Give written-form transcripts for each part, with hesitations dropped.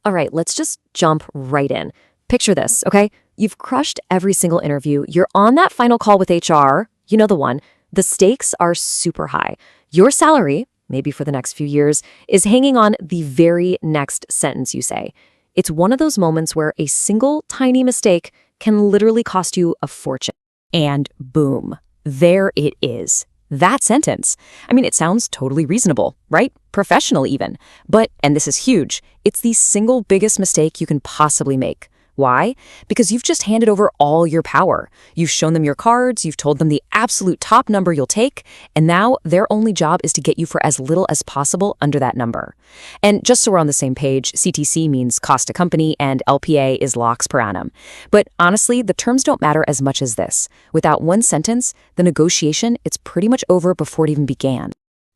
All right, let's just jump right in. Picture this, okay? You've crushed every single interview. You're on that final call with HR, you know the one. The stakes are super high. Your salary, maybe for the next few years, is hanging on the very next sentence you say. It's one of those moments where a single tiny mistake can literally cost you a fortune. And boom, there it is. That sentence. I mean, it sounds totally reasonable, right? Professional even. But, and this is huge, it's the single biggest mistake you can possibly make. Why? Because you've just handed over all your power. You've shown them your cards, you've told them the absolute top number you'll take, and now their only job is to get you for as little as possible under that number. And just so we're on the same page, CTC means cost to company and LPA is lakhs per annum. But honestly, the terms don't matter as much as this. Without one sentence, the negotiation, it's pretty much over before it even began.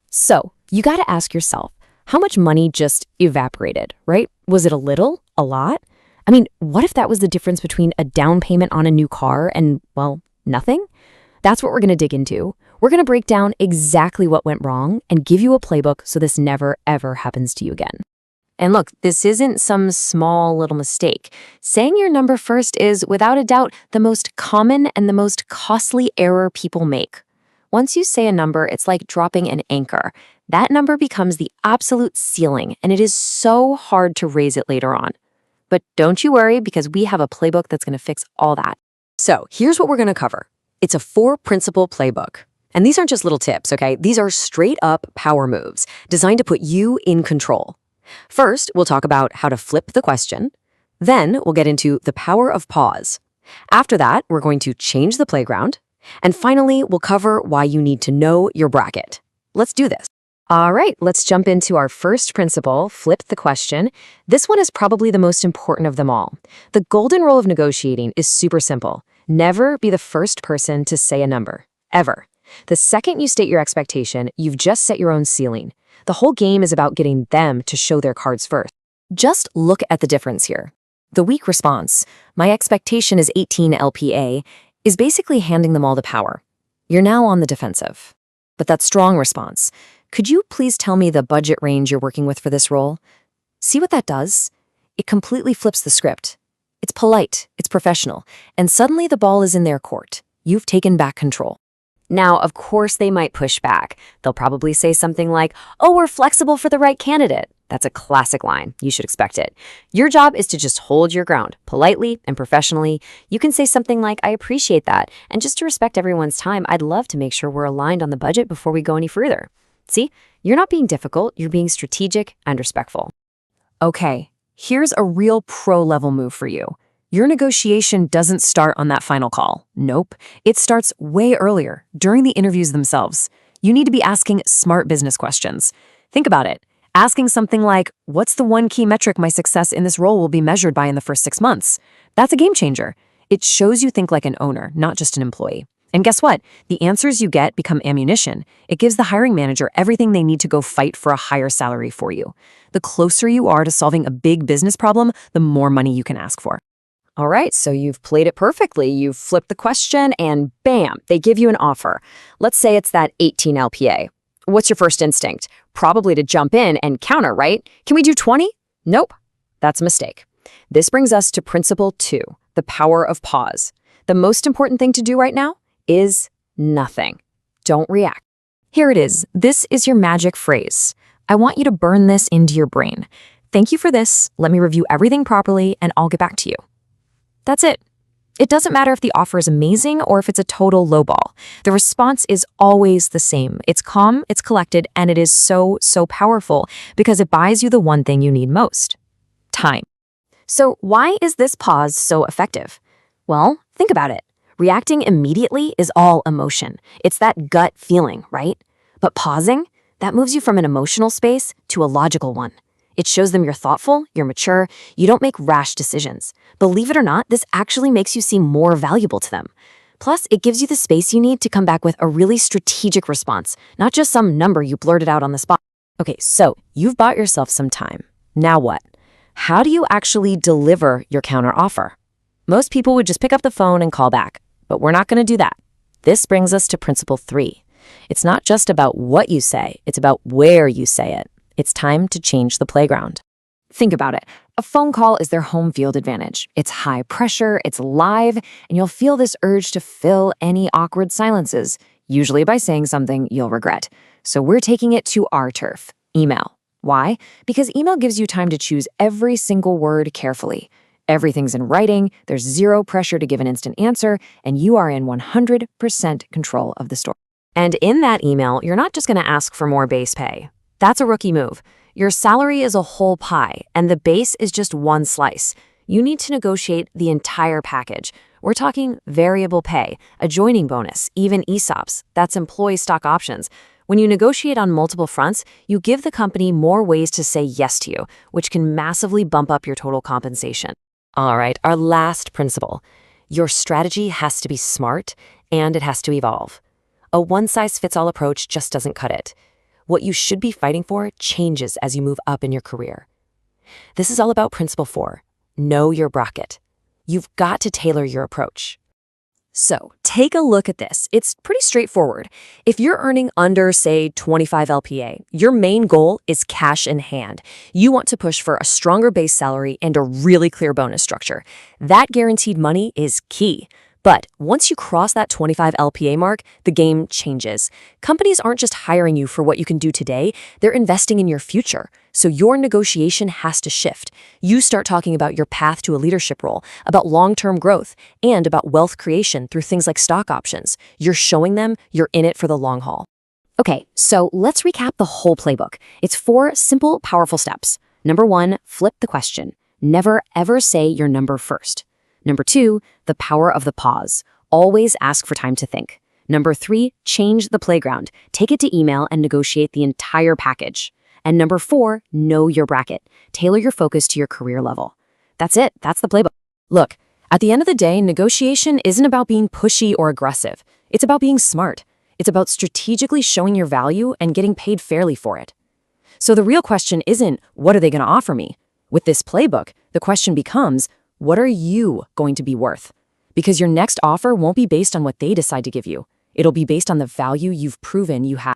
So, you gotta ask yourself, how much money just evaporated, right? Was it a little? A lot? I mean, what if that was the difference between a down payment on a new car and, well, nothing? That's what we're going to dig into. We're going to break down exactly what went wrong and give you a playbook so this never, ever happens to you again. And look, this isn't some small little mistake. Saying your number first is, without a doubt, the most common and the most costly error people make. Once you say a number, it's like dropping an anchor. That number becomes the absolute ceiling, and it is so hard to raise it later on. But don't you worry, because we have a playbook that's going to fix all that. So here's what we're going to cover. It's a 4-principle playbook. And these aren't just little tips, okay? These are straight-up power moves designed to put you in control. First, we'll talk about how to flip the question. Then we'll get into the power of pause. After that, we're going to change the playground. And finally, we'll cover why you need to know your bracket. Let's do this. All right, let's jump into our first principle, flip the question. This one is probably the most important of them all. The golden rule of negotiating is super simple. Never be the first person to say a number, ever. The second you state your expectation, you've just set your own ceiling. The whole game is about getting them to show their cards first. Just look at the difference here. The weak response, my expectation is 18 LPA, is basically handing them all the power. You're now on the defensive. But that strong response, could you please tell me the budget range you're working with for this role? See what that does? It completely flips the script. It's polite, it's professional, and suddenly the ball is in their court. You've taken back control. Now, of course, they might push back. They'll probably say something like, "Oh, we're flexible for the right candidate." That's a classic line. You should expect it. Your job is to just hold your ground, politely and professionally. You can say something like, "I appreciate that, and just to respect everyone's time, I'd love to make sure we're aligned on the budget before we go any further." See, you're not being difficult, you're being strategic and respectful. Okay, here's a real pro-level move for you. Your negotiation doesn't start on that final call. Nope, it starts way earlier, during the interviews themselves. You need to be asking smart business questions. Think about it. Asking something like, what's the one key metric my success in this role will be measured by in the first 6 months? That's a game changer. It shows you think like an owner, not just an employee. And guess what? The answers you get become ammunition. It gives the hiring manager everything they need to go fight for a higher salary for you. The closer you are to solving a big business problem, the more money you can ask for. All right, so you've played it perfectly. You've flipped the question and bam, they give you an offer. Let's say it's that 18 LPA. What's your first instinct? Probably to jump in and counter, right? Can we do 20? Nope, that's a mistake. This brings us to principle 2, the power of pause. The most important thing to do right now is nothing. Don't react. Here it is. This is your magic phrase. I want you to burn this into your brain. Thank you for this. Let me review everything properly and I'll get back to you. That's it. It doesn't matter if the offer is amazing or if it's a total lowball. The response is always the same. It's calm, it's collected, and it is so powerful because it buys you the one thing you need most: time. So why is this pause so effective? Well, think about it. Reacting immediately is all emotion. It's that gut feeling, right? But pausing, that moves you from an emotional space to a logical one. It shows them you're thoughtful, you're mature, you don't make rash decisions. Believe it or not, this actually makes you seem more valuable to them. Plus, it gives you the space you need to come back with a really strategic response, not just some number you blurted out on the spot. Okay, so you've bought yourself some time. Now what? How do you actually deliver your counteroffer? Most people would just pick up the phone and call back, but we're not going to do that. This brings us to principle 3. It's not just about what you say, it's about where you say it. It's time to change the playground. Think about it. A phone call is their home field advantage. It's high pressure, it's live, and you'll feel this urge to fill any awkward silences, usually by saying something you'll regret. So we're taking it to our turf, email. Why? Because email gives you time to choose every single word carefully. Everything's in writing, there's zero pressure to give an instant answer, and you are in 100% control of the story. And in that email, you're not just going to ask for more base pay. That's a rookie move. Your salary is a whole pie, and the base is just one slice. You need to negotiate the entire package. We're talking variable pay, a joining bonus, even ESOPs. That's employee stock options. When you negotiate on multiple fronts, you give the company more ways to say yes to you, which can massively bump up your total compensation. All right, our last principle. Your strategy has to be smart, and it has to evolve. A one-size-fits-all approach just doesn't cut it. What you should be fighting for changes as you move up in your career. This is all about Principle 4, know your bracket. You've got to tailor your approach. So, take a look at this. It's pretty straightforward. If you're earning under, say, 25 LPA, your main goal is cash in hand. You want to push for a stronger base salary and a really clear bonus structure. That guaranteed money is key. But once you cross that 25 LPA mark, the game changes. Companies aren't just hiring you for what you can do today, they're investing in your future. So your negotiation has to shift. You start talking about your path to a leadership role, about long-term growth, and about wealth creation through things like stock options. You're showing them you're in it for the long haul. Okay, so let's recap the whole playbook. It's 4 simple, powerful steps. Number 1, flip the question. Never, ever say your number first. Number 2, the power of the pause. Always ask for time to think. Number 3, change the playground. Take it to email and negotiate the entire package. And number 4, know your bracket. Tailor your focus to your career level. That's it. That's the playbook. Look, at the end of the day, negotiation isn't about being pushy or aggressive. It's about being smart. It's about strategically showing your value and getting paid fairly for it. So the real question isn't, what are they going to offer me? With this playbook, the question becomes, what are you going to be worth? Because your next offer won't be based on what they decide to give you. It'll be based on the value you've proven you have.